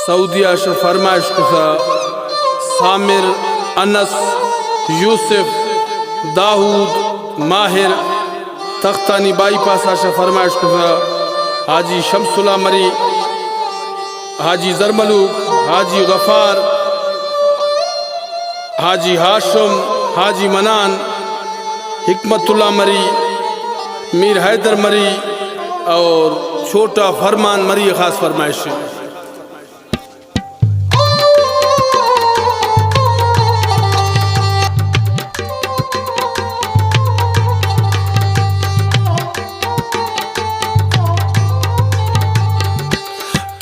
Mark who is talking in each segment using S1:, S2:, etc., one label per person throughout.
S1: सऊदिया से फरमाइश कुसा सामिर अनस यूसुफ दाऊद माहिर तख्तानी बाईपास से फरमाइश कुसा हाजी शमसुल्ला मरी हाजी जरमलूक हाजी गफ़ार हाजी हाशम हाजी मनान हिकमतुल्ला मरी मीर हैदर मरी और छोटा फरमान मरी ख़ास फरमाइश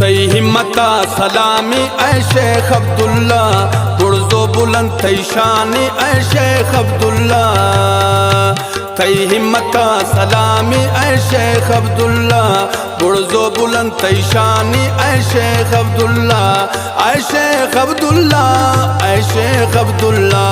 S1: तई हिम्मता सलामी ऐ शेख अब्दुल्ला बुर्ज़ो बुलंद तई शानी ऐ शेख अब्दुल्ला तई हिम्मता सलामी ऐ शेख अब्दुल्ला बुर्ज़ो बुलंद तई शानी ऐ शेख अब्दुल्ला ऐ शेख अब्दुल्ला ऐ शेख अब्दुल्ला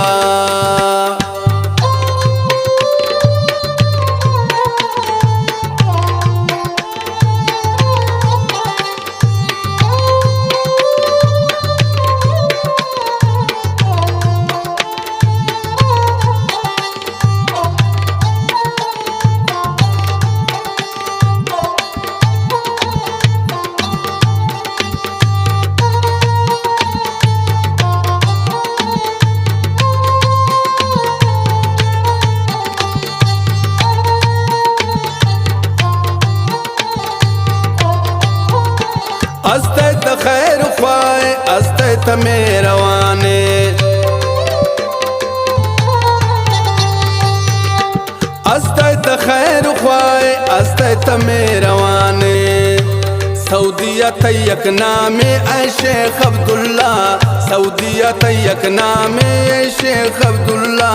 S1: अस्ते खैर ख्वाए अस्ते मेरवाने अस्ते खैर ख्वाए अस्ते मेरवाने सऊदिया तैयक नामे ऐ शेख अब्दुल्ला सऊदिया तैयक नामे ऐ शेख अब्दुल्ला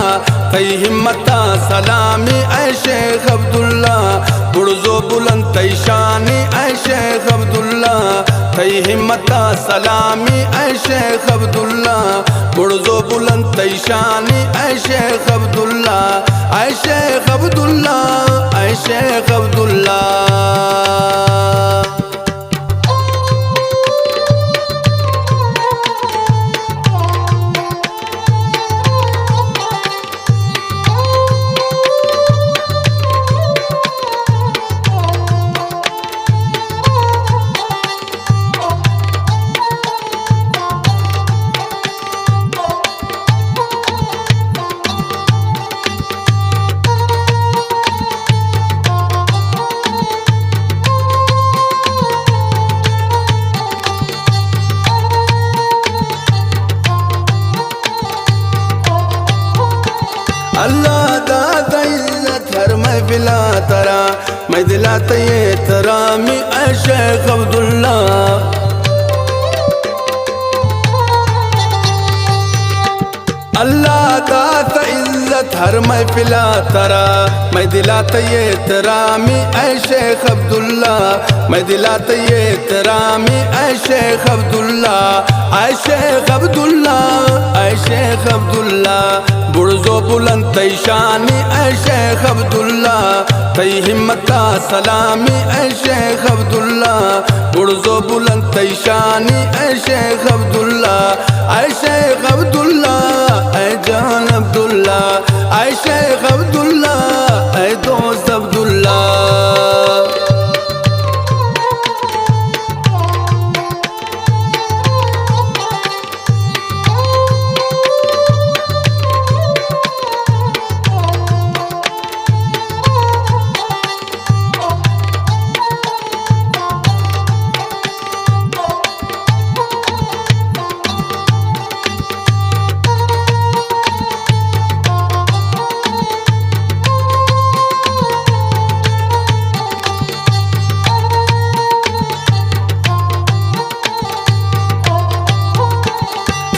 S1: तई हिम्मता सलामी ऐ शेख अब्दुल्ला बुर्ज़ो बुलंद तई शानी ऐ शेख अब्दुल्ला तई हिम्मता सलामी ऐ शेख अब्दुल्ला बुर्ज़ो बुलंद तई शानी ऐ शेख अब्दुल्ला ऐ शेख अब्दुल्ला ऐ शेख अब्दुल्ला अल्लाह दादा इज्जत हर महफिला तरा मैं दिलाता ये तरामी ऐ शेख अब्दुल्ला अल्लाह दाता इज्जत हर महफिला तरा मैं दिलाता ये तरामी ऐ शेख अब्दुल्ला मैं दिलाता ये तरामी ऐ शेख अब्दुल्ला ऐ शेख अब्दुल्ला ऐ शेख अब्दुल्ला बुर्ज़ो बुलंद तई शानी ऐ शेख अब्दुल्ला तई हिम्मता सलामी ऐ शेख अब्दुल्ला बुर्ज़ो बुलंद तई शानी ऐ शेख अब्दुल्ला ऐ शेख अब्दुल्ला ऐ जान अब्दुल्ला ऐ शेख अब्दुल्ला ऐ दोस्त अब्दुल्ला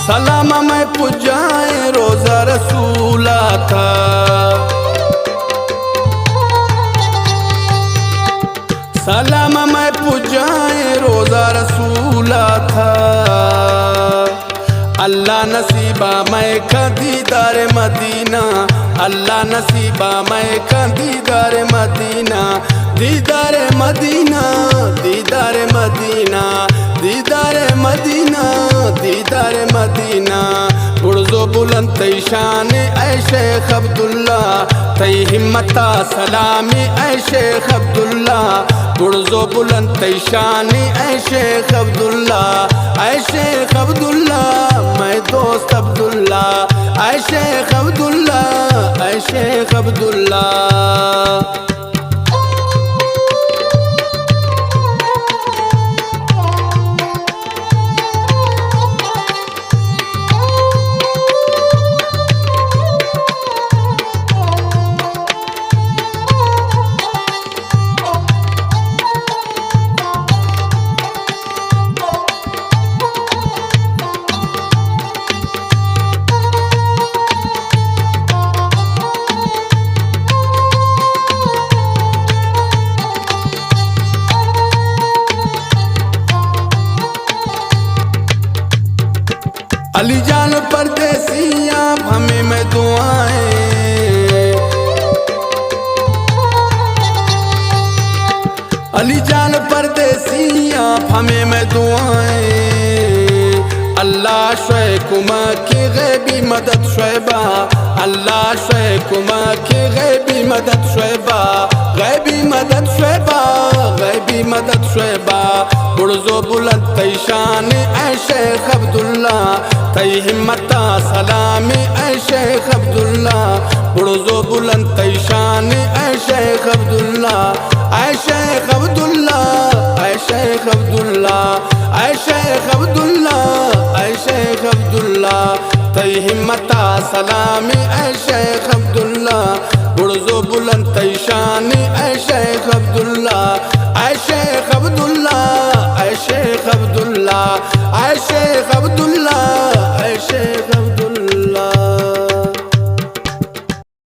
S1: सलाम मैं पुजाए रोज़ा रसूला था सलाम मैं पुजाए रोज़ा रसूला था अल्लाह नसीबा मैं का दीदार मदीना अल्लाह नसीबा मैं का दीदार मदीना दीदार मदीना दीदार मदीना दीदार मदीना दीदार मदीना बुर्जो बुलंद शान ऐ शेख अब्दुल्ला तई हिम्मता सलामी ऐ शेख अब्दुल्ला बुर्जो बुलंद शान ऐ शेख अब्दुल्ला ऐ शेख अब्दुल्ला मैं दोस्त अब्दुल्ला ऐ शेख अब्दुल्ला ऐ शेख अब्दुल्ला। अली जान परदेसिया हमें मैं दुआएं अली जान परदेसिया हमें मैं दुआएं अल्लाह शुकुमा की गैबी मदद शुबा अल्लाह शुकुमा की गैबी मदद शुबा गैबी मदद शुबा गैबी मदद शुबा बुर्जो बुलंद शान ऐ शेख अब्दुल्ला तई हिम्मता सलामी ऐ शेख अब्दुल्ला बुर्जो बुलंद शान ऐ शेख अब्दुल्ला ऐ शेख अब्दुल्ला ऐ शेख अब्दुल्ला ऐ शेख अब्दुल्ला ऐ शेख अब्दुल्ला तई हिम्मता सलामी ऐ शेख अब्दुल्ला बुर्जो बुलंद शान ऐ शेख अब्दुल्ला ऐ शेख अब्दुल्ला ऐ शेख अब्दुल्ला ऐ शेख अब्दुल्ला